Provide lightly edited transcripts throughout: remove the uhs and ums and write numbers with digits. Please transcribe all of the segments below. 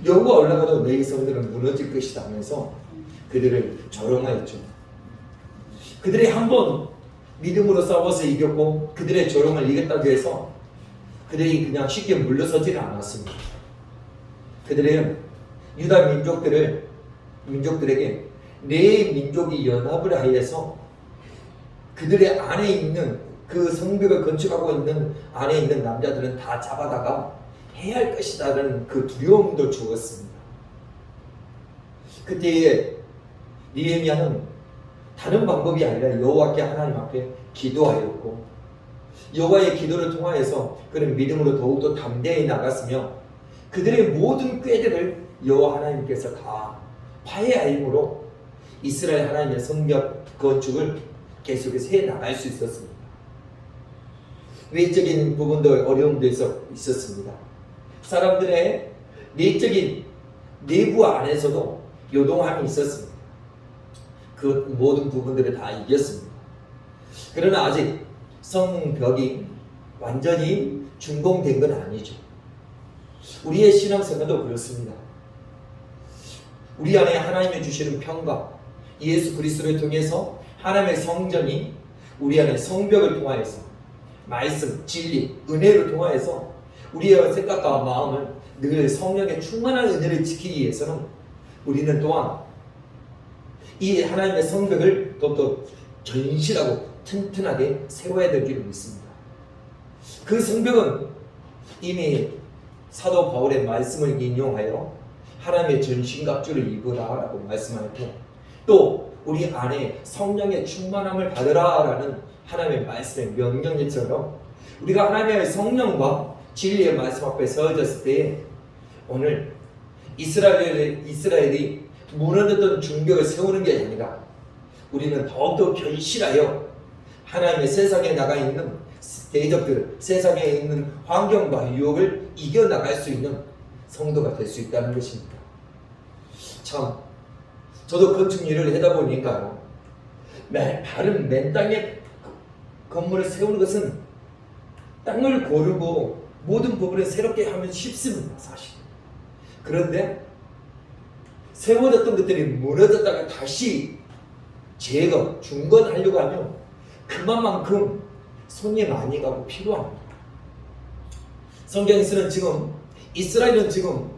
여호와 올라가도 너희 성들은 무너질 것이다 하면서 그들을 조롱하였죠. 그들이 한번 믿음으로 싸워서 이겼고 그들의 조롱을 이겼다고 해서 그들이 그냥 쉽게 물러서지는 않았습니다. 그들은 유다 민족들에게 내 민족이 연합을 하여서 그들의 안에 있는 그 성벽을 건축하고 있는 안에 있는 남자들은 다 잡아다가 해야 할 것이다라는 그 두려움도 주었습니다. 그때에 느헤미야는 다른 방법이 아니라 여호와께 하나님 앞에 기도하였고 여호와의 기도를 통하여서 그는 믿음으로 더욱더 담대히 나갔으며 그들의 모든 꾀들을 여호와 하나님께서 다 파해하임으로 이스라엘 하나님의 성벽 건축을 계속해서 해 나갈 수 있었습니다. 외적인 부분도 어려움도 있었습니다. 사람들의 내적인 내부 안에서도 요동함이 있었습니다. 그 모든 부분들을 다 이겼습니다. 그러나 아직 성벽이 완전히 준공된 건 아니죠. 우리의 신앙생활도 그렇습니다. 우리 안에 하나님이 주시는 평강, 예수 그리스도를 통해서 하나님의 성전이 우리 안에 성벽을 통하여서 말씀, 진리, 은혜를 통하여서 우리의 생각과 마음을 늘 성령의 충만한 은혜를 지키기 위해서는 우리는 또한 이 하나님의 성벽을 더욱더 견실하고 튼튼하게 세워야 될 줄을 믿습니다. 그 성벽은 이미 사도 바울의 말씀을 인용하여 하나님의 전신갑주를 입으라 라고 말씀하였고 또 우리 안에 성령의 충만함을 받으라 라는 하나님의 말씀의 명령처럼 우리가 하나님의 성령과 진리의 말씀 앞에 서졌을 때 오늘 이스라엘이 무너졌던 중벽을 세우는 게 아니라 우리는 더욱더 견실하여 하나님의 세상에 나가 있는 대적들, 세상에 있는 환경과 유혹을 이겨나갈 수 있는 성도가 될 수 있다는 것입니다. 참 저도 건축 일을 하다 보니까 바른 맨 땅에 건물을 세우는 것은 땅을 고르고 모든 부분을 새롭게 하면 쉽습니다. 사실. 그런데 세워졌던 것들이 무너졌다가 다시 재건, 중건하려고 하면 그만큼 손이 많이 가고 필요합니다. 성경에서는 지금 이스라엘은 지금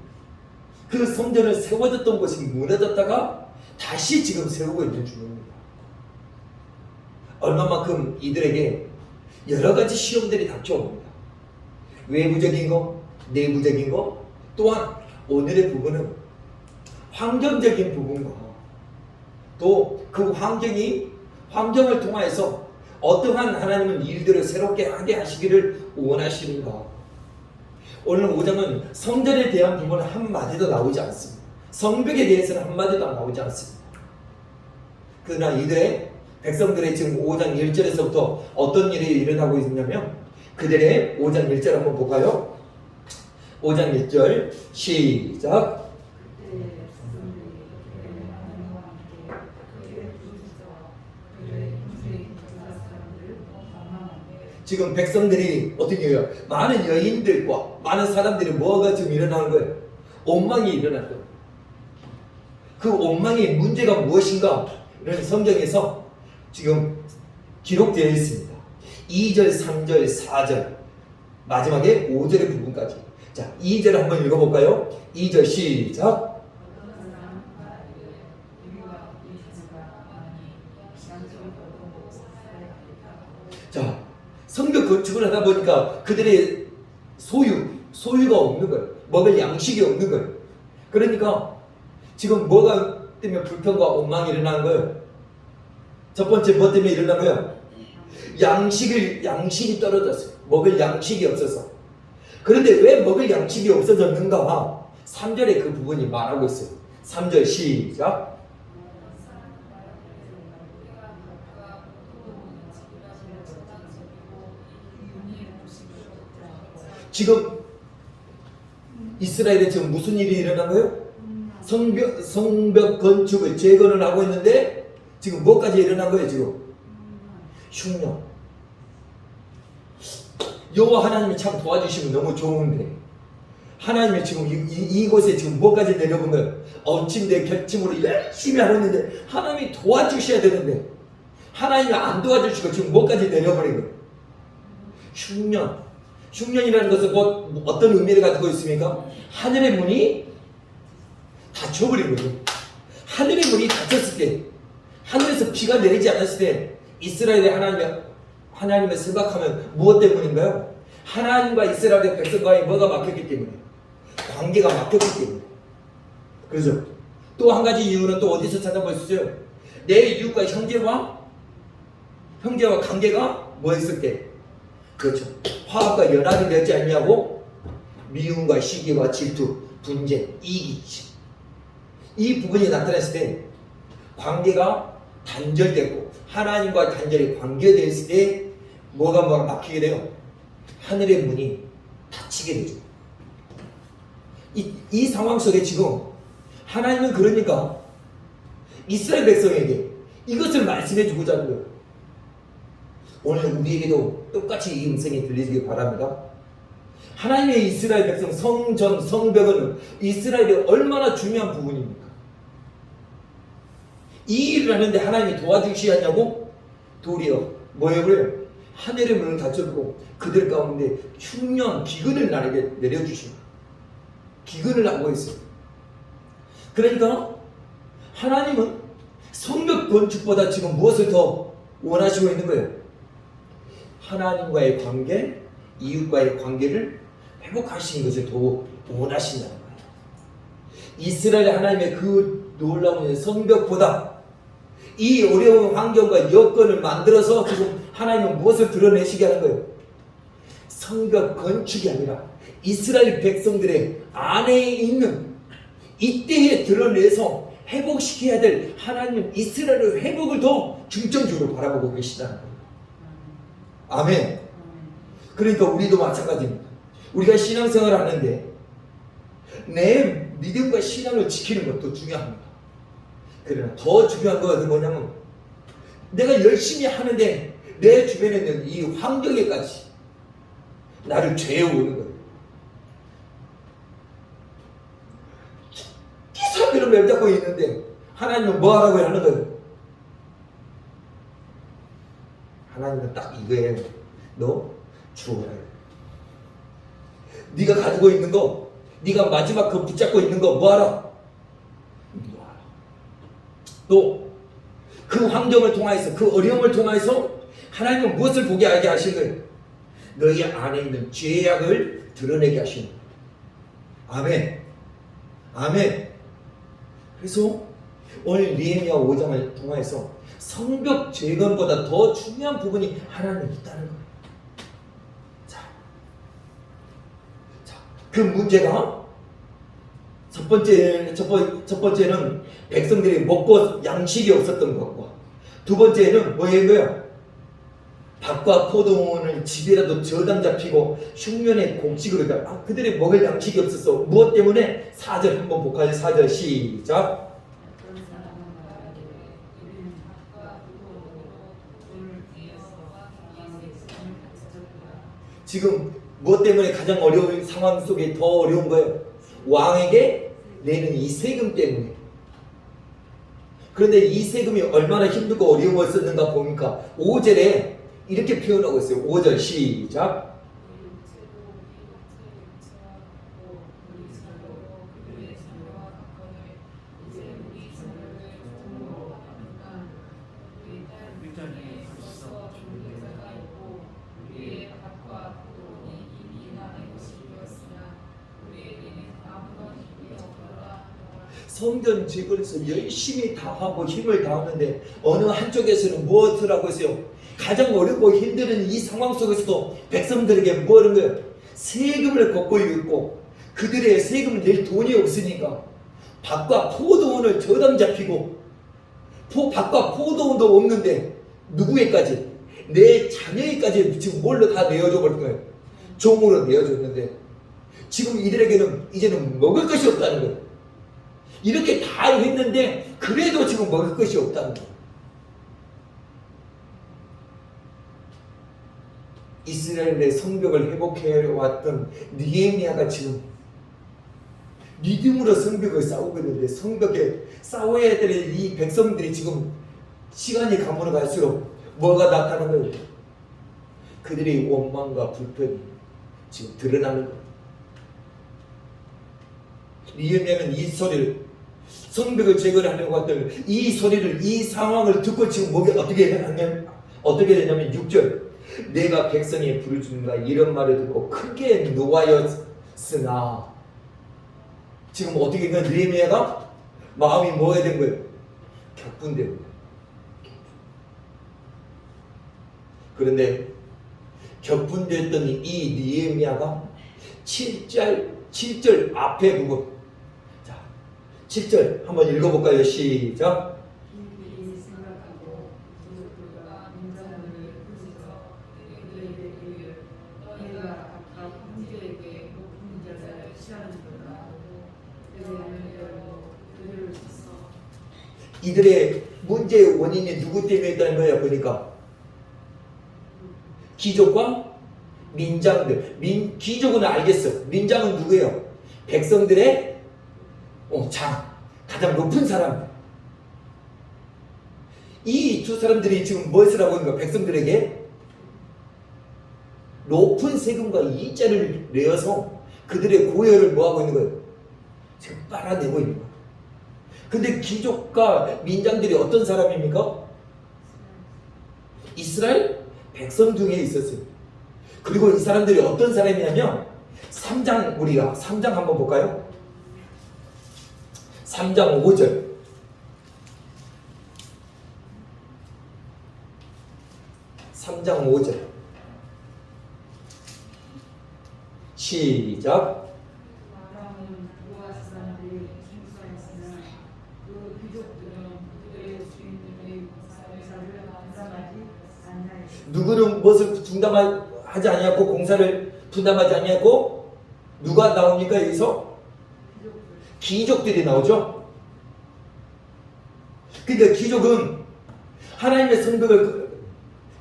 그 성전을 세워졌던 곳이 무너졌다가 다시 지금 세우고 있는 중입니다. 얼마만큼 이들에게 여러 가지 시험들이 닥쳐옵니다. 외부적인 것, 내부적인 것, 또한 오늘의 부분은 환경적인 부분과 또 그 환경을 통하여서 어떠한 하나님은 일들을 새롭게 하게 하시기를 원하시는가. 오늘 5장은 성전에 대한 부분은 한마디도 나오지 않습니다. 성벽에 대해서는 한마디도 나오지 않습니다. 그러나 이들의 백성들의 지금 5장 1절에서부터 어떤 일이 일어나고 있냐면 그들의 5장 1절 한번 볼까요? 5장 1절 시작. 지금 백성들이 어떻게 해요? 많은 여인들과 많은 사람들이 뭐가 지금 일어나는 거예요? 옹망이 일어날 거예요. 그 옹망의 문제가 무엇인가? 이런 성경에서 지금 기록되어 있습니다. 2절, 3절, 4절 마지막에 5절의 부분까지. 자, 2절 한번 읽어볼까요? 2절 시작. 자, 성벽 건축을 하다 보니까 그들의 소유가 없는 거예요. 먹을 양식이 없는 거예요. 그러니까 지금 뭐가 때문에 불평과 원망이 일어나는 거예요? 첫 번째 뭐 때문에 일어난 거예요? 양식이 떨어졌어요. 먹을 양식이 없어서. 그런데 왜 먹을 양식이 없어졌는가? 3절에 그 부분이 말하고 있어요. 3절 시작. 지금 이스라엘에 지금 무슨 일이 일어난 거예요? 성벽 건축을 재건을 하고 있는데 지금 뭐까지 일어난 거예요? 지금 흉년. 여호와 하나님이 참 도와주시면 너무 좋은데 하나님이 지금 이곳에 지금 뭐까지 내려본 거예요? 엎침대 겹침으로 열심히 하고 있는데 하나님이 도와주셔야 되는데 하나님이 안 도와주시고 지금 뭐까지 내려버린 거예요? 흉년. 흉년이라는 것은 뭐 어떤 의미를 가지고 있습니까? 하늘의 문이 닫혀버린 거예요. 하늘의 문이 닫혔을 때, 하늘에서 비가 내리지 않았을 때 이스라엘의 하나님을 생각하면 무엇 때문인가요? 하나님과 이스라엘의 백성과의 뭐가 막혔기 때문에, 관계가 막혔기 때문에. 그렇죠? 또 한 가지 이유는 또 어디서 찾아볼 수 있어요? 내 이웃과 형제와 관계가 뭐였을 때? 그렇죠. 화합과 연합이 되지 않냐고? 미움과 시기와 질투, 분쟁, 이기. 이 부분이 나타났을 때 관계가 단절되고 하나님과 단절이 관계됐을 때 뭐가 막히게 돼요? 하늘의 문이 닫히게 되죠. 이 상황 속에 지금 하나님은 그러니까 이스라엘 백성에게 이것을 말씀해 주고자 하는 거예요. 오늘 우리에게도 똑같이 이 음성이 들리시기 바랍니다. 하나님의 이스라엘 백성 성전, 성벽은 이스라엘이 얼마나 중요한 부분입니까? 이 일을 하는데 하나님이 도와주시지 않냐고? 도리어 뭐예요? 그래요? 하늘의 문을 닫혀두고 그들 가운데 흉년, 기근을 나에게 내려주시고 기근을 하고 있어요. 그러니까 하나님은 성벽 건축보다 지금 무엇을 더 원하시고 있는 거예요? 하나님과의 관계, 이웃과의 관계를 회복하시는 것을 더 원하신다는 거예요. 이스라엘 하나님의 그 놀라운 성벽보다 이 어려운 환경과 여건을 만들어서 지금 하나님은 무엇을 드러내시게 하는 거예요? 성벽 건축이 아니라 이스라엘 백성들의 안에 있는 이때에 드러내서 회복시켜야 될 하나님은 이스라엘의 회복을 더 중점적으로 바라보고 계시다는 거예요. 아멘. 그러니까 우리도 마찬가지입니다. 우리가 신앙생활을 하는데 내 믿음과 신앙을 지키는 것도 중요합니다. 그러나 더 중요한 것은 뭐냐면 내가 열심히 하는데 내 주변에 있는 이 환경에까지 나를 죄어오는 거예요. 기사들을 맺잡고 있는데 하나님은 뭐 하라고 하는 거예요? 하나님은 딱 이거예요. 너 죽어라. 네가 가지고 있는 거, 네가 마지막 그 붙잡고 있는 거 뭐하라? 놓아라. 또 그 환경을 통해서, 그 어려움을 통해서 하나님은 무엇을 보게 하게 하신 거예요? 너희 안에 있는 죄악을 드러내게 하신 거예요. 아멘. 아멘. 그래서 오늘 느헤미야 5장을 통해서 성벽 재건보다 더 중요한 부분이 하나님이 있다는 거예요. 그 문제가 첫 번째는 백성들이 먹고 양식이 없었던 것과 두 번째는 뭐예요? 밭과 포도원을 집이라도 저당 잡히고 흉년에 곡식으로 그들이 먹을 양식이 없었어. 무엇 때문에? 4절 한번 볼까요? 4절 시작. 지금 무엇 때문에 가장 어려운 상황 속에 더 어려운 거예요? 왕에게 내는 이 세금 때문에. 그런데 이 세금이 얼마나 힘들고 어려웠었는가 보니까 5절에 이렇게 표현하고 있어요. 5절 시작. 성전 재건에서 열심히 다하고 힘을 다하는데 어느 한쪽에서는 무엇을 하고 있어요? 가장 어렵고 힘든 이 상황 속에서도 백성들에게 뭐 하는 거예요? 세금을 걷고 있고 그들의 세금을 낼 돈이 없으니까 밭과 포도원을 저당 잡히고 밭과 포도원도 없는데 누구에까지? 내 자녀에까지 지금 뭘로 다 내어줘 버린 거예요? 종으로 내어줬는데 지금 이들에게는 이제는 먹을 것이 없다는 거예요. 이렇게 다 했는데 그래도 지금 먹을 것이 없다는 거예요. 이스라엘의 성벽을 회복해 왔던 느헤미야가 지금 믿음으로 성벽을 싸우고 있는데 성벽에 싸워야 될 이 백성들이 지금 시간이 가면 갈수록 뭐가 나타나는 거예요? 그들의 원망과 불편이 지금 드러나는 거예요. 니에미야는 이 소리를, 성벽을 제거하려고 했던 이 소리를, 이 상황을 듣고 지금 어떻게 되냐면 6절, 내가 백성의 부르짖는가 이런 말을 듣고 크게 노하였으나, 지금 어떻게 그 니에미야가 마음이 뭐가 된 거예요? 격분된 거예요. 그런데 격분됐던 이 니에미야가 7절 앞에 부분, 자 7절 한번 읽어볼까요? 시작. 이들의 문제의 원인이 누구 때문에 있다는 거예요? 보니까 귀족과 민장들. 귀족은 알겠어. 민장은 누구예요? 백성들의 장, 가장 높은 사람. 이 두 사람들이 지금 무엇을 하고 있는 거야? 백성들에게 높은 세금과 이자를 내어서 그들의 고열을 뭐하고 있는 거예요? 지금 빨아내고 있는 거예요. 근데 귀족과 민장들이 어떤 사람입니까? 이스라엘 백성 중에 있었어요. 그리고 이 사람들이 어떤 사람이냐면 3장, 우리가 3장 한번 볼까요? 3장 5절. 3장 5절. 시작. 누구는 무엇을 분담하지 아니하고 공사를 분담하지 아니하고 누가 나옵니까? 여기서 귀족들이 나오죠. 그러니까 귀족은 하나님의 성벽을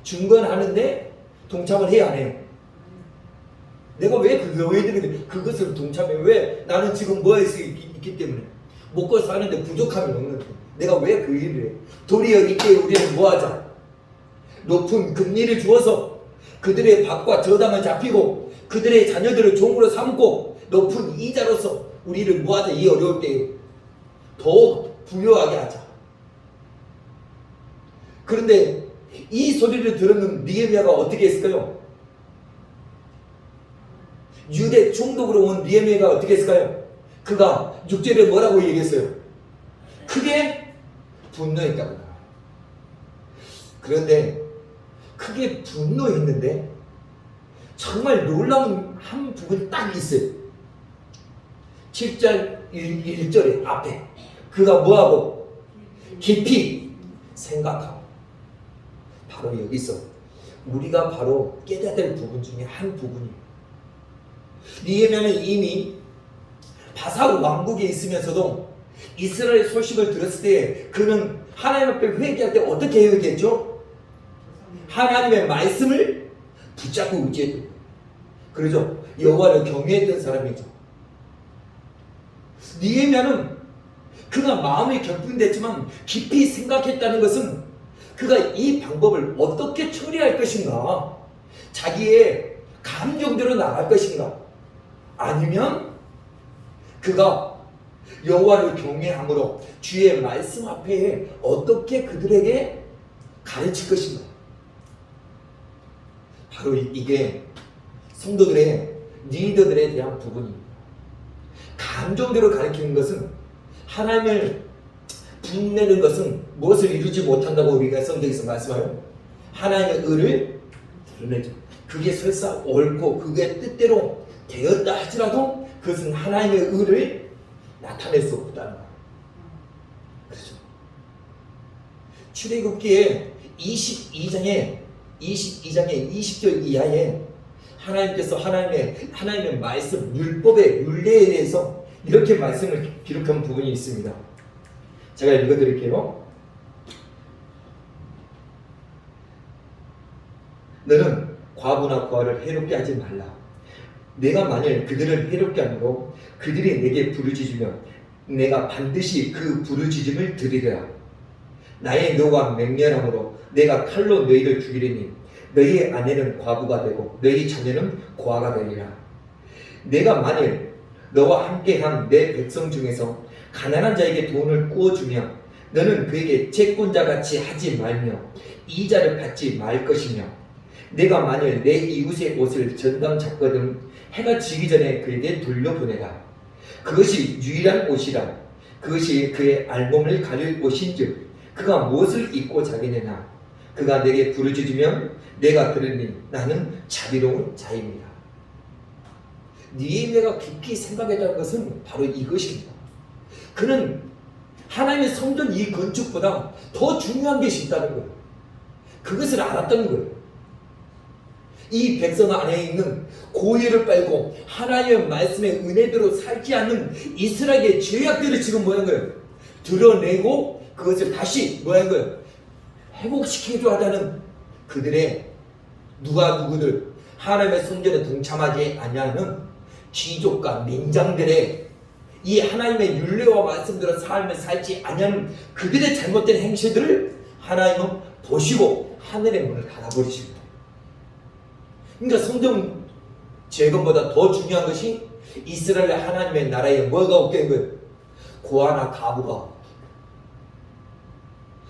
중건하는데 동참을 해야 안 해요. 내가 왜 그것을 동참해? 왜? 나는 지금 뭐에 있기 때문에 먹고 사는데 부족함이 없는데 내가 왜 그 일을 해? 도리어 이때 우리는 뭐하자? 높은 금리를 주어서 그들의 밭과 저당을 잡히고 그들의 자녀들을 종으로 삼고 높은 이자로서 우리를 뭐하자? 이 어려울 때 더욱 부유하게 하자. 그런데 이 소리를 들은 느헤미야가 어떻게 했을까요? 유대 총독으로 온 느헤미야가 어떻게 했을까요? 그가 6절에 뭐라고 얘기했어요? 크게 분노했다고. 그런데 크게 분노했는데 정말 놀라운 한 부분이 딱 있어요. 7절 1절에 앞에 그가 뭐하고? 깊이 생각하고. 바로 여기서 우리가 바로 깨닫야 될 부분 중에 한 부분이에요. 느헤미야는 이미 바사 왕국에 있으면서도 이스라엘 소식을 들었을 때 그는 하나님 앞에 회개할 때 어떻게 회개했죠? 하나님의 말씀을 붙잡고 의지했던, 그러죠? 여호와를 경외했던 사람이죠. 느헤미야는 그가 마음이 격분됐지만 깊이 생각했다는 것은 그가 이 방법을 어떻게 처리할 것인가, 자기의 감정대로 나갈 것인가, 아니면 그가 여호와를 경외함으로 주의 말씀 앞에 어떻게 그들에게 가르칠 것인가. 바로 이게 성도들의 리더들에 대한 부분입니다. 감정대로 가르치는 것은, 하나님을 분내는 것은 무엇을 이루지 못한다고 우리가 성경에서 말씀하여 하나님의 의를 드러내죠. 그게 설사 옳고 그게 뜻대로 되었다 하더라도 그것은 하나님의 의를 나타낼 수 없다는 거예요. 그렇죠? 출애굽기에 22장의 20절 이하에 하나님께서 하나님의 말씀, 율법의 율례에 대해서 이렇게 말씀을 기록한 부분이 있습니다. 제가 읽어드릴게요. 너는 과부나 고아를 해롭게 하지 말라. 내가 만일 그들을 해롭게 함으로 그들이 내게 부르짖으면 내가 반드시 그 부르짖음을 들으리라. 나의 너와 맹렬함으로 내가 칼로 너희를 죽이리니 너희의 아내는 과부가 되고 너희 자녀는 고아가 되리라. 내가 만일 너와 함께한 내 백성 중에서 가난한 자에게 돈을 꾸어주며 너는 그에게 채권자같이 하지 말며 이자를 받지 말 것이며 내가 만일 내 이웃의 옷을 전당 잡거든 해가 지기 전에 그에게 돌려보내라. 그것이 유일한 옷이라. 그것이 그의 알몸을 가릴 옷인즉 그가 무엇을 입고 자겠느냐. 그가 내게 부르짖으면 내가 들으니 나는 자비로운 자입니다. 느헤미야가 깊이 생각했다는 것은 바로 이것입니다. 그는 하나님의 성전 이 건축보다 더 중요한 것이 있다는 거예요. 그것을 알았다는 거예요. 이 백성 안에 있는 고의를 빨고 하나님의 말씀의 은혜대로 살지 않는 이스라엘의 죄악들을 지금 뭐한 거예요? 드러내고 그것을 다시 뭐한 거예요? 회복시켜줘야 하는 그들의 누구들 하나님의 성전에 동참하지 아니하는 귀족과 민장들의 이 하나님의 율례와 말씀대로 삶을 살지 아니하는 그들의 잘못된 행실들을 하나님은 보시고 하늘의 문을 닫아버리십니다. 그러니까 성전 재건보다 더 중요한 것이 이스라엘 하나님의 나라에 뭐가 없게 된 거예요? 고아나 가부가,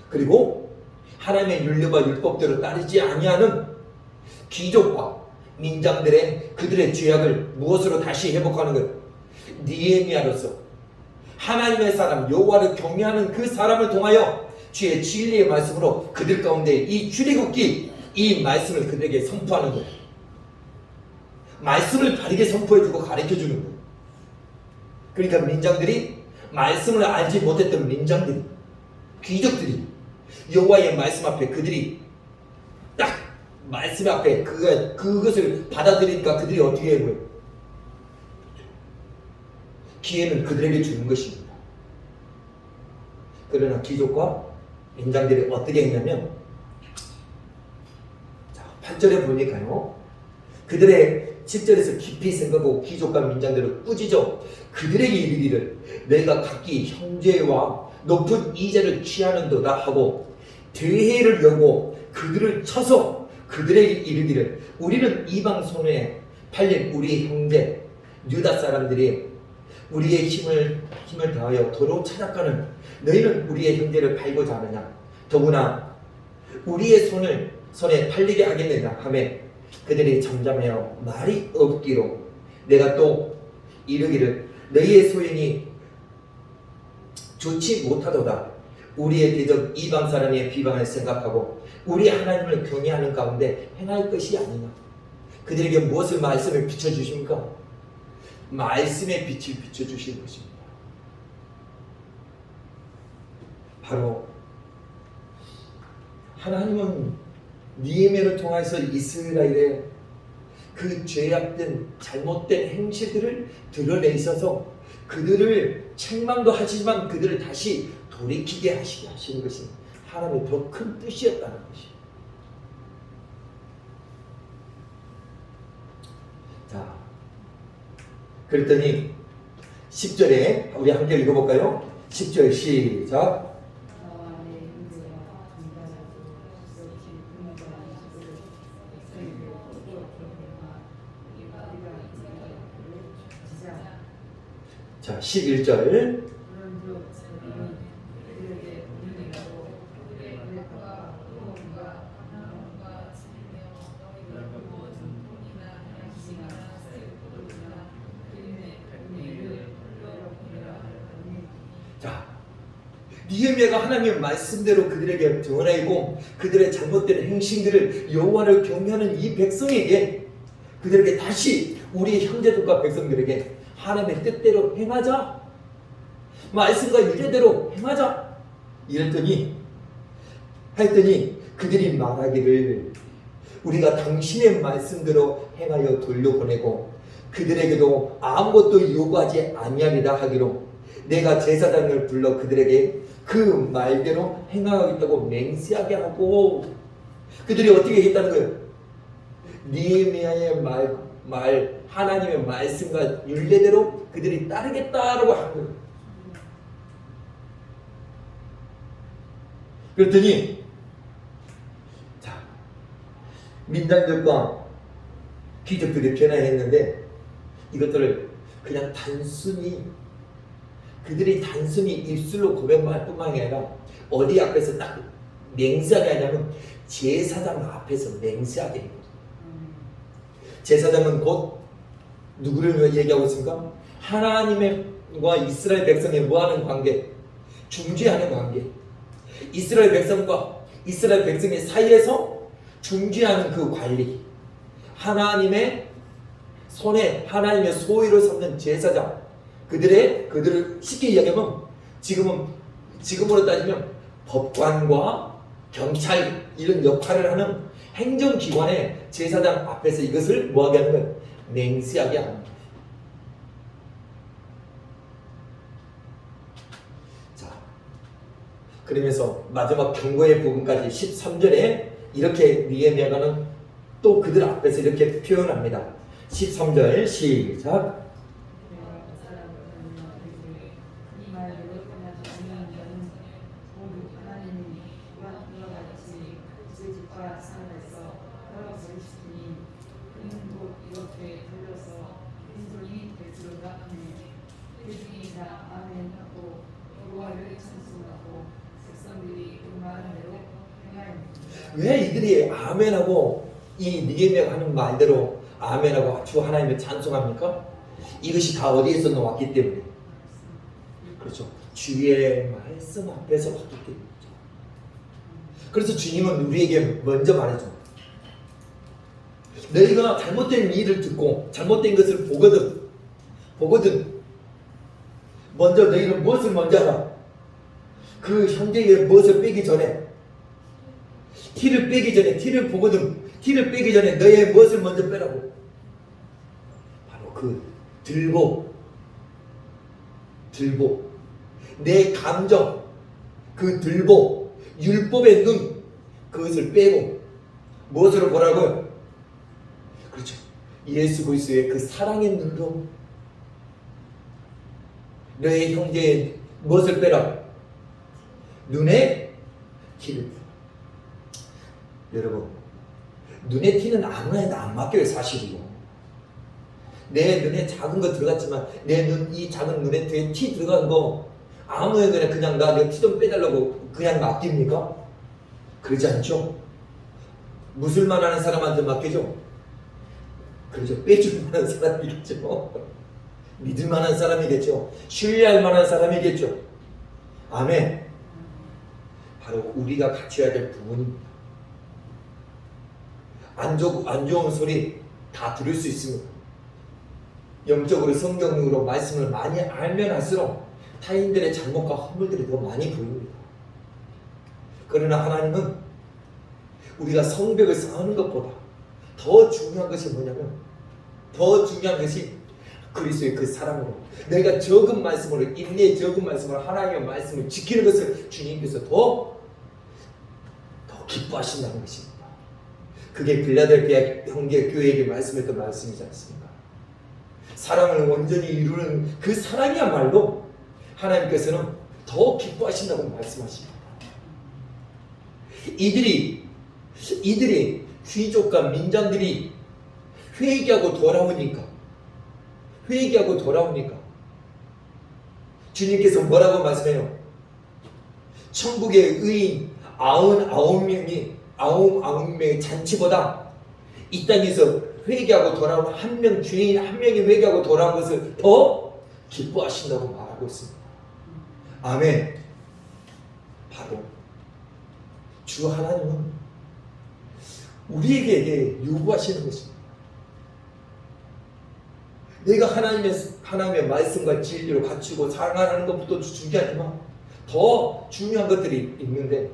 그리고 하나님의 율례와 율법대로 따르지 아니하는 귀족과 민장들의 그들의 죄악을 무엇으로 다시 회복하는 거예요? 느헤미야로서 하나님의 사람 여호와를 경외하는 그 사람을 통하여 주의 진리의 말씀으로 그들 가운데 이 출애굽기 이 말씀을 그들에게 선포하는 거예요. 말씀을 바르게 선포해주고 가르쳐주는 거예요. 그러니까 민장들이 말씀을 알지 못했던 민장들이, 귀족들이 여호와의 말씀 앞에 그들이 딱 말씀 앞에 그것을 받아들이니까 그들이 어떻게 해요? 기회는 그들에게 주는 것입니다. 그러나 귀족과 민장들이 어떻게 했냐면 8절에 보니까요, 그들의 7절에서 깊이 생각하고 귀족과 민장들을 꾸짖어 그들에게 이르기를 너희가 각기 형제와 높은 이자를 취하는도다 하고 대회를 열고 그들을 쳐서 그들에게 이르기를 우리는 이방 손에 팔린 우리 형제 유다 사람들이 우리의 힘을 다하여 도로 찾아가는 너희는 우리의 형제를 팔고자 하느냐. 더구나 우리의 손에 팔리게 하겠느냐 하매 그들이 잠잠하여 말이 없기로 내가 또 이르기를 너희의 소행이 좋지 못하도다. 우리의 대적 이방 사람의 비방을 생각하고 우리 하나님을 경외하는 가운데 행할 것이 아니냐. 그들에게 무엇을 말씀을 비춰주십니까? 말씀의 빛을 비춰주실 것입니다. 바로 하나님은 느헤미야를 통해서 이스라엘의 그 죄악된 잘못된 행실들을 드러내셔서 그들을 책망도 하시지만 그들을 다시 돌이키게 하시는 것이 하나님의 더 큰 뜻이었다는 것이에요. 자, 그랬더니 10절에 우리 함께 읽어볼까요? 10절 시작. 자, 11절. 자, 느헤미야가 하나님의 말씀대로 그들에게 전하고 그들의 잘못된 행실들을 여호와를 경외하는 이 백성에게 그들에게 다시 우리 형제들과 백성들에게 하나님의 뜻대로 행하자, 말씀과 율례대로 행하자 이랬더니 그들이 말하기를 우리가 당신의 말씀대로 행하여 돌려보내고 그들에게도 아무것도 요구하지 아니하리라 하기로 내가 제사장을 불러 그들에게 그 말대로 행하겠다고 맹세하게 하고 그들이 어떻게 했다는 거예요? 느헤미야의 말 하나님의 말씀과 율례대로 그들이 따르겠다라고 한 거예요. 그랬더니 자, 민장들과 귀족들이 변화했는데 이것들을 그냥 그들이 단순히 입술로 고백만 할 뿐만 아니라 어디 앞에서 딱 맹세하게 하냐면 제사장 앞에서 맹세하게 해요. 제사장은 곧 누구를 얘기하고 있습니까? 하나님과 이스라엘 백성이 뭐하는 관계? 중재하는 관계. 이스라엘 백성과 이스라엘 백성의 사이에서 중재하는 그 관리. 하나님의 손에 하나님의 소유를 삼는 제사장. 그들을 쉽게 이야기하면 지금으로 따지면 법관과 경찰 이런 역할을 하는 행정기관의 제사장 앞에서 이것을 뭐하게 하는 거예요? 맹세하게 하는 거예요. 자, 그러면서 마지막 경고의 부분까지 13절에 이렇게 느헤미야는 또 그들 앞에서 이렇게 표현합니다. 13절 시작. 왜 이들이 아멘하고 이 느헤미야가 하는 말대로 아멘하고 주 하나님을 찬송합니까? 이것이 다 어디에서 나왔기 때문에. 그렇죠. 주의 말씀 앞에서 왔기 때문이죠. 그래서 주님은 우리에게 먼저 말해줘. 너희가 잘못된 일을 듣고 잘못된 것을 보거든 먼저 너희는 무엇을 먼저 하라? 그 형제의 무엇을 빼기 전에 티를 빼기 전에 티를 빼기 전에 너의 무엇을 먼저 빼라고? 바로 그 들보 내 감정 그 들보 율법의 눈 그것을 빼고 무엇으로 보라고요? 그렇죠. 예수 그리스도의 그 사랑의 눈으로 너의 형제의 무엇을 빼라? 눈에 티를. 여러분, 눈에 티는 아무나 해도 안 맡겨요. 사실이고 내 눈에 작은 거 들어갔지만 이 작은 눈에 티 들어간 거 아무나 그냥 내 티 좀 빼달라고 그냥 맡깁니까? 그러지 않죠? 무술만 하는 사람한테 맡기죠? 그렇죠. 빼줄 만한 사람이겠죠. 믿을 만한 사람이겠죠. 신뢰할 만한 사람이겠죠. 아멘. 바로 우리가 갖춰야 될 부분입니다. 안 좋은 소리 다 들을 수 있습니다. 영적으로 성경으로 말씀을 많이 알면 할수록 타인들의 잘못과 허물들이 더 많이 보입니다. 그러나 하나님은 우리가 성벽을 쌓는 것보다 더 중요한 것이 뭐냐면 그리스도의 그 사랑으로 내가 적은 말씀으로 인내의 적은 말씀으로 하나님의 말씀을 지키는 것을 주님께서 더 기뻐하신다는 것입니다. 그게 빌라델피아 형제 교회에게 말씀했던 말씀이지 않습니까? 사랑을 온전히 이루는 그 사랑이야말로 하나님께서는 더 기뻐하신다고 말씀하십니다. 이들이 귀족과 민장들이 회개하고 돌아오니까 주님께서 뭐라고 말씀해요? 천국의 의인 99명의 잔치보다 이 땅에서 회개하고 돌아온 한 명 죄인 한 명이 회개하고 돌아온 것을 더 기뻐하신다고 말하고 있습니다. 아멘. 바로 주 하나님은 우리에게 요구하시는 것입니다. 내가 하나님의 말씀과 진리로 갖추고 사랑하는 것부터 중요하지만 더 중요한 것들이 있는데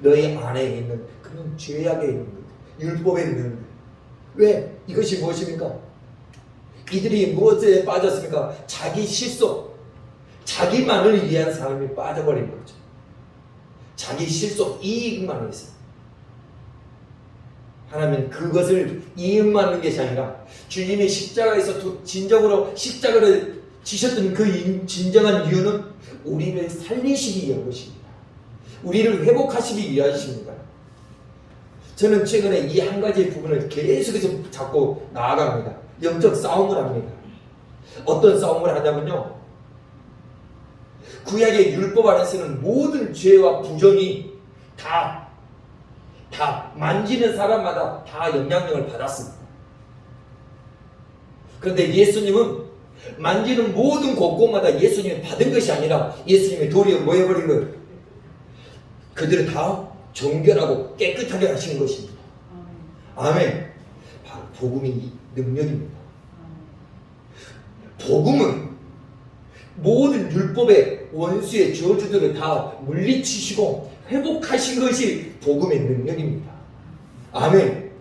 너희 안에 있는 그런 죄악에 있는 것, 율법에 있는 것. 왜? 이것이 무엇입니까? 이들이 무엇에 빠졌습니까? 자기 실속, 자기만을 위한 사람이 빠져버린 거죠. 자기 실속, 이익만을 위해서. 하나님은 그것을 이음받는 것이 아니라 주님이 십자가에서 진정으로 십자가를 지셨던 그 진정한 이유는 우리를 살리시기 위한 것입니다. 우리를 회복하시기 위하십니다. 저는 최근에 이 한 가지 부분을 계속해서 잡고 나아갑니다. 영적 싸움을 합니다. 어떤 싸움을 하냐면요, 구약의 율법 안에서는 모든 죄와 부정이 다 만지는 사람마다 다 영향력을 받았습니다. 그런데 예수님은 만지는 모든 곳곳마다 예수님이 받은 것이 아니라 예수님이 도리어 뭐 해버린 거예요? 그들을 다 정결하고 깨끗하게 하시는 것입니다. 아멘. 바로 복음이 능력입니다. 복음은 모든 율법의 원수의 저주들을 다 물리치시고 회복하신 것이 복음의 능력입니다. 아멘.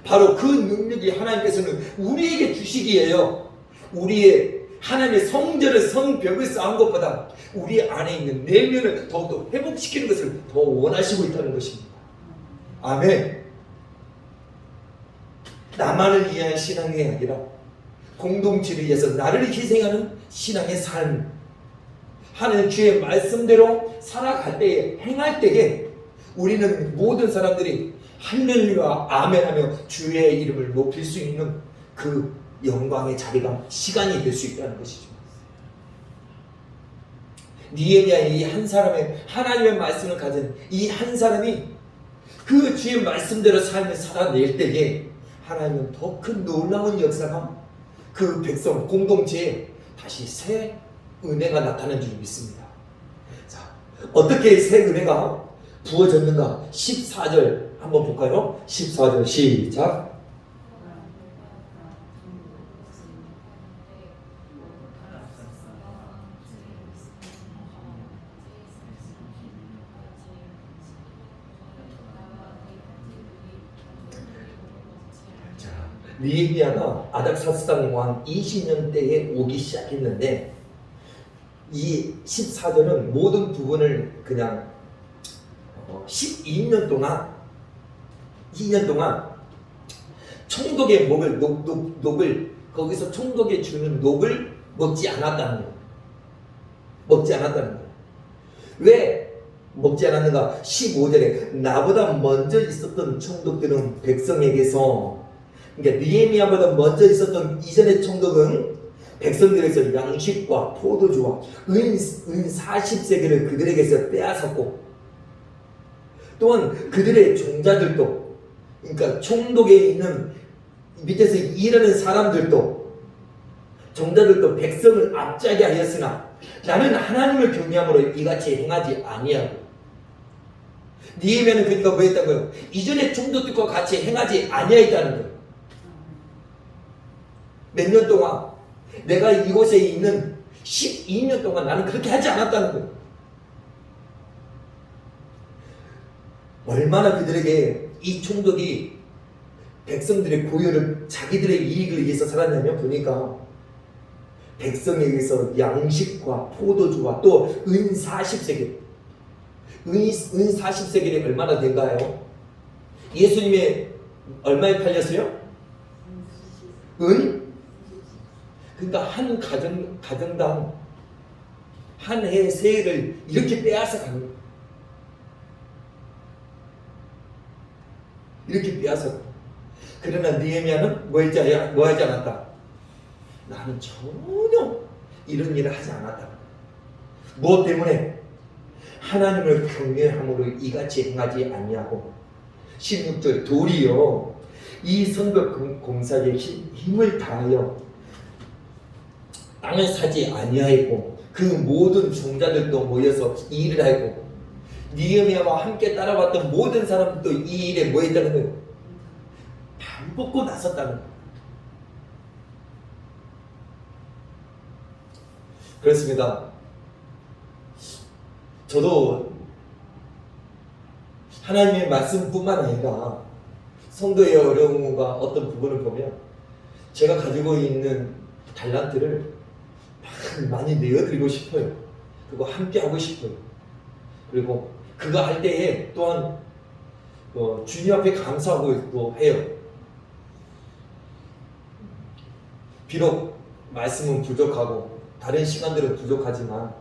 바로 그 능력이 하나님께서는 우리에게 주시기에요. 우리의 하나님의 성전을 성벽을 쌓은 것보다 우리 안에 있는 내면을 더욱더 회복시키는 것을 더 원하시고 있다는 것입니다. 아멘. 나만을 위한 신앙이 아니라 공동체를 위해서 나를 희생하는 신앙의 삶, 하나님 주의 말씀대로 살아갈 때에, 행할 때에 우리는 모든 사람들이 할렐루야 아멘하며 주의 이름을 높일 수 있는 그 영광의 자리가 시간이 될 수 있다는 것이죠. 느헤미야의 이 한 사람의 하나님의 말씀을 가진 이 한 사람이 그 주의 말씀대로 삶을 살아낼 때에 하나님은 더 큰 놀라운 역사가 그 백성 공동체에 다시 새 은혜가 나타나는 줄 믿습니다. 자, 어떻게 새 은혜가 부어졌는가? 14절 한번 볼까요? 14절 시작. 느헤미야가 아닥사스당 왕 20년 때에 오기 시작했는데 이 14절은 모든 부분을 그냥 12년 동안 2년 동안 총독의 목을 녹을 거기서 총독에 주는 녹을 먹지 않았다는 거예요. 먹지 않았다는 거예요. 왜 먹지 않았는가? 15절에 나보다 먼저 있었던 총독들은 백성에게서, 그러니까 느헤미야보다 먼저 있었던 이전의 총독은 백성들에서 양식과 포도주와 은 40세겔을 그들에게서 빼앗았고, 또한 그들의 종자들도, 그러니까 총독에 있는 밑에서 일하는 사람들도, 종자들도 백성을 압제하게 하였으나 나는 하나님을 경외함으로 이같이 행하지 아니하고. 느헤미야는 그러니까 뭐 했다고요? 이전의 총독들과 같이 행하지 아니하였다는 거예요. 몇 년 동안, 내가 이곳에 있는 12년 동안 나는 그렇게 하지 않았다는 거예요. 얼마나 그들에게 이 총독이 백성들의 고요를 자기들의 이익을 위해서 살았냐면, 보니까 백성에게서 양식과 포도주와 또 은 40세겔, 은 40세겔이 얼마나 된가요? 예수님의 얼마에 팔렸어요? 은? 그러니까 한 가정당 한 해 세를 이렇게 빼앗아 가는 거예요. 이렇게 빼앗아. 그러나 느헤미야는 뭐 하지 않았다? 나는 전혀 이런 일을 하지 않았다. 무엇 때문에? 하나님을 경외함으로 이같이 행하지 아니하고. 16절 도리어 이 성벽 공사에 힘을 다하여 땅을 사지 아니하였고 그 모든 종자들도 모여서 이 일을 하고, 느헤미야와 함께 따라왔던 모든 사람들도 이 일에 뭐 했다는 거예요? 발 뻗고 나섰다는 거예요. 그렇습니다. 저도 하나님의 말씀뿐만 아니라 성도의 어려움과 어떤 부분을 보면 제가 가지고 있는 달란트를 많이 내어드리고 싶어요. 그리고 함께 하고 싶어요. 그리고 그거 할 때에 또한 주님 앞에 감사하고 또 해요. 비록 말씀은 부족하고 다른 시간들은 부족하지만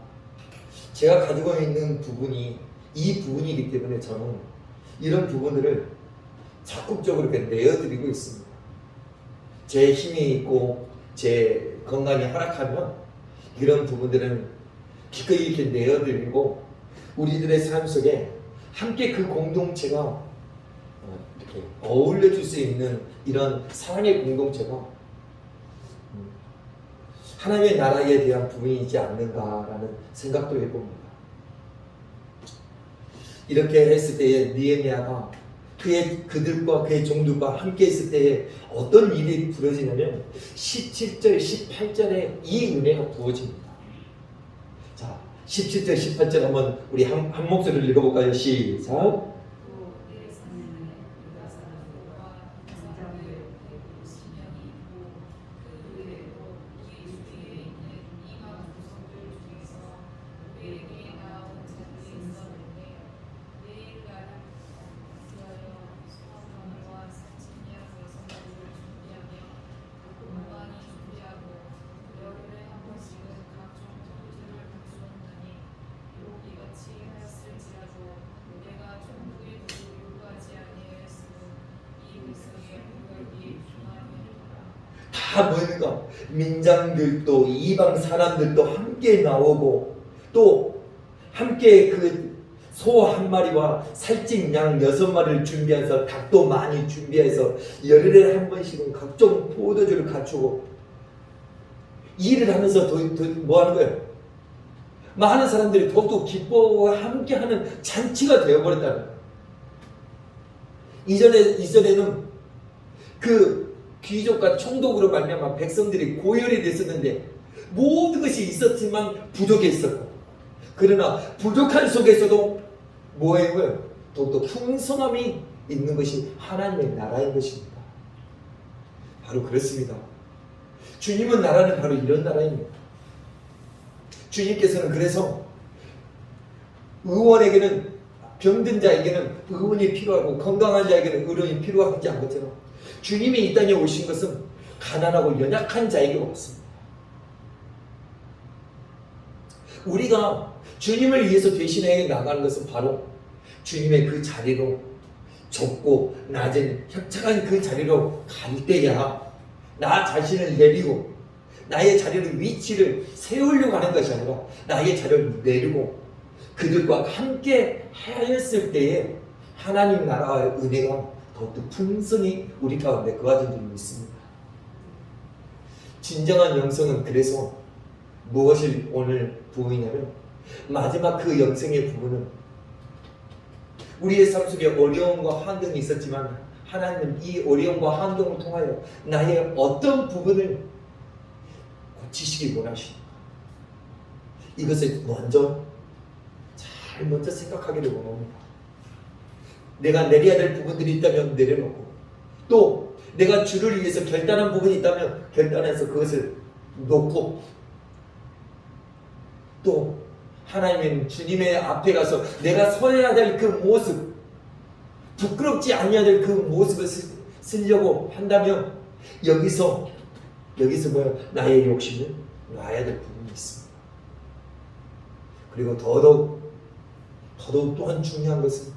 제가 가지고 있는 부분이 이 부분이기 때문에 저는 이런 부분들을 적극적으로 이렇게 내어드리고 있습니다. 제 힘이 있고 제 건강이 허락하면 이런 부분들은 기꺼이 이렇게 내어드리고 우리들의 삶 속에 함께 그 공동체가 이렇게 어울려 줄 수 있는 이런 사랑의 공동체가 하나님의 나라에 대한 부분이지 않는가라는 생각도 해봅니다. 이렇게 했을 때에 느헤미야가 그들과 그의 종들과 함께 있을 때에 어떤 일이 벌어지냐면 17절, 18절에 이 은혜가 부어집니다. 자, 17절, 18절 한번 우리 한 목소리를 읽어볼까요? 시작. 다 모이니까 민장들도 이방 사람들도 함께 나오고 또 함께 그 소 한 마리와 살찐 양 6마리를 준비해서 닭도 많이 준비해서 열흘에 한 번씩은 각종 포도주를 갖추고 일을 하면서 뭐 하는 거예요? 많은 사람들이 더욱더 기뻐하고 함께하는 잔치가 되어버렸다는 거예요. 이전에는 그 귀족과 총독으로 말미암아 백성들이 고열이 됐었는데 모든 것이 있었지만 부족했었고, 그러나 부족한 속에서도 뭐예요? 더욱더 풍성함이 있는 것이 하나님의 나라인 것입니다. 바로 그렇습니다. 주님은 나라는 바로 이런 나라입니다. 주님께서는 그래서 의원에게는, 병든 자에게는 의원이 필요하고 건강한 자에게는 의론이 필요하지 않은 것처럼 주님이 이 땅에 오신 것은 가난하고 연약한 자에게 왔습니다. 우리가 주님을 위해서 대신해 나가는 것은 바로 주님의 그 자리로, 좁고 낮은 협착한 그 자리로 갈 때야 나 자신을 내리고 나의 자리를, 위치를 세우려고 하는 것이 아니라 나의 자리를 내리고 그들과 함께 하였을 때에 하나님 나라의 은혜가 더욱더 풍성히 우리 가운데 거하는 줄 믿습니다. 진정한 영성은 그래서 무엇을 오늘 보이냐면, 마지막 그 영성의 부분은 우리의 삶 속에 어려움과 환경이 있었지만 하나님은 이 어려움과 환경을 통하여 나의 어떤 부분을 고치시기 원하십니다. 이것을 먼저 생각하기를 원합니다. 내가 내려야 될 부분들이 있다면 내려놓고, 또 내가 주를 위해서 결단한 부분이 있다면 결단해서 그것을 놓고, 또 하나님의 주님의 앞에 가서 내가 서야 될 그 모습, 부끄럽지 않아야 될 그 모습을 쓰려고 한다면 여기서 뭐야? 나의 욕심을 놔야 될 부분이 있습니다. 그리고 더더욱 또한 중요한 것은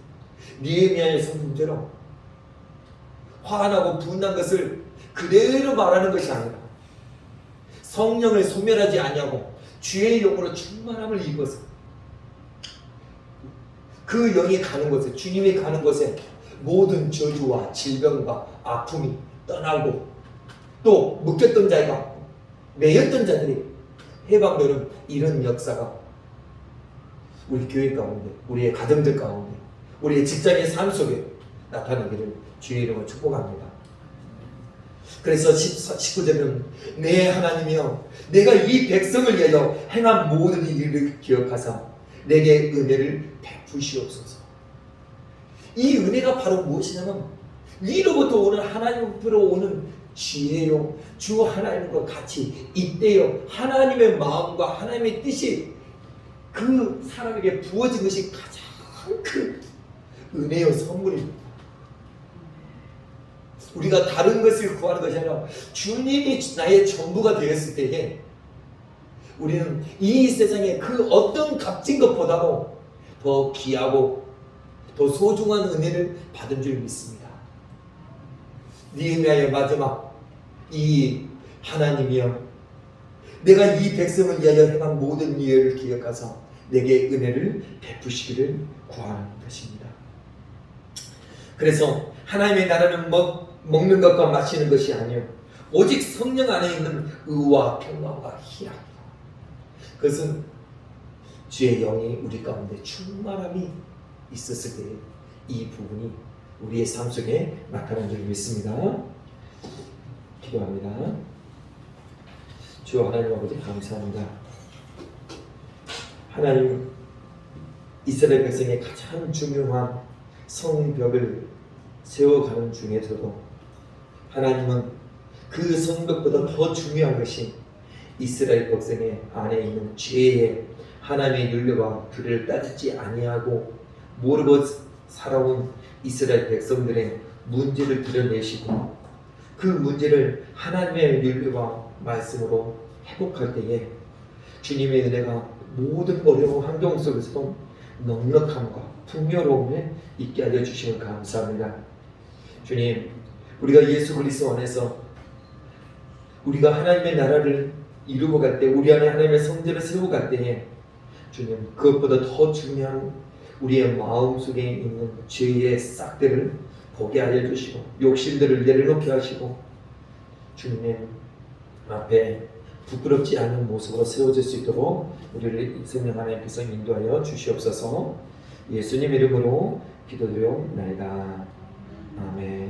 느헤미야의 성품처럼 화나고 분난 것을 그대로 말하는 것이 아니라 성령을 소멸하지 아니하고 주의 영으로 충만함을 입어서 그 영이 가는 곳에, 주님이 가는 곳에 모든 저주와 질병과 아픔이 떠나고, 또 묶였던 자가, 매였던 자들이 해방되는 이런 역사가 우리 교회 가운데, 우리의 가정들 가운데, 우리의 직장의 삶 속에 나타나기를 주의 이름으로 축복합니다. 그래서 19절은 내 하나님이여, 내가 이 백성을 위하여 행한 모든 일을 기억하사 내게 은혜를 베푸시옵소서. 이 은혜가 바로 무엇이냐면 위로부터 오는, 하나님으로 오는 지혜요, 주 하나님과 같이 이때요 하나님의 마음과 하나님의 뜻이 그 사람에게 부어진 것이 가장 큰 은혜요 선물입니다. 우리가 다른 것을 구하는 것이 아니라 주님이 나의 전부가 되었을 때에 우리는 이 세상의 그 어떤 값진 것보다도 더 귀하고 더 소중한 은혜를 받은 줄 믿습니다. 느헤미야의 마지막 이 하나님이여, 내가 이 백성을 위하여 행한 모든 일을 기억하사 내게 은혜를 베푸시기를 구하는 것입니다. 그래서 하나님의 나라는 먹는 것과 마시는 것이 아니요 오직 성령 안에 있는 의와 평강과 희락이다. 그것은 주의 영이 우리 가운데 충만함이 있었을 때 이 부분이 우리의 삶 속에 나타난 줄 믿습니다. 기도합니다. 주 하나님 아버지 감사합니다. 하나님, 이스라엘 백성의 가장 중요한 성벽을 세워가는 중에서도 하나님은 그 성벽보다 더 중요한 것이 이스라엘 백성의 안에 있는 죄의 하나님의 윤례와 규례를 따지지 아니하고 모르고 살아온 이스라엘 백성들의 문제를 드러내시고 그 문제를 하나님의 윤례와 말씀으로 회복할 때에 주님의 은혜가 모든 어려운 환경 속에서도 넉넉함과 풍요로움에 있게 하여 주시면 감사합니다. 주님, 우리가 예수 그리스도 안에서 우리가 하나님의 나라를 이루고 갈 때, 우리 안에 하나님의 성전을 세우고 갈 때에 주님, 그것보다 더 중요한 우리의 마음속에 있는 죄의 싹들을 보게 하여 주시고 욕심들을 내려놓게 하시고 주님의 앞에 부끄럽지 않은 모습으로 세워질 수 있도록 우리를 성령 하나님께서 인도하여 주시옵소서. 예수님 이름으로 기도드리옵나이다. 아멘.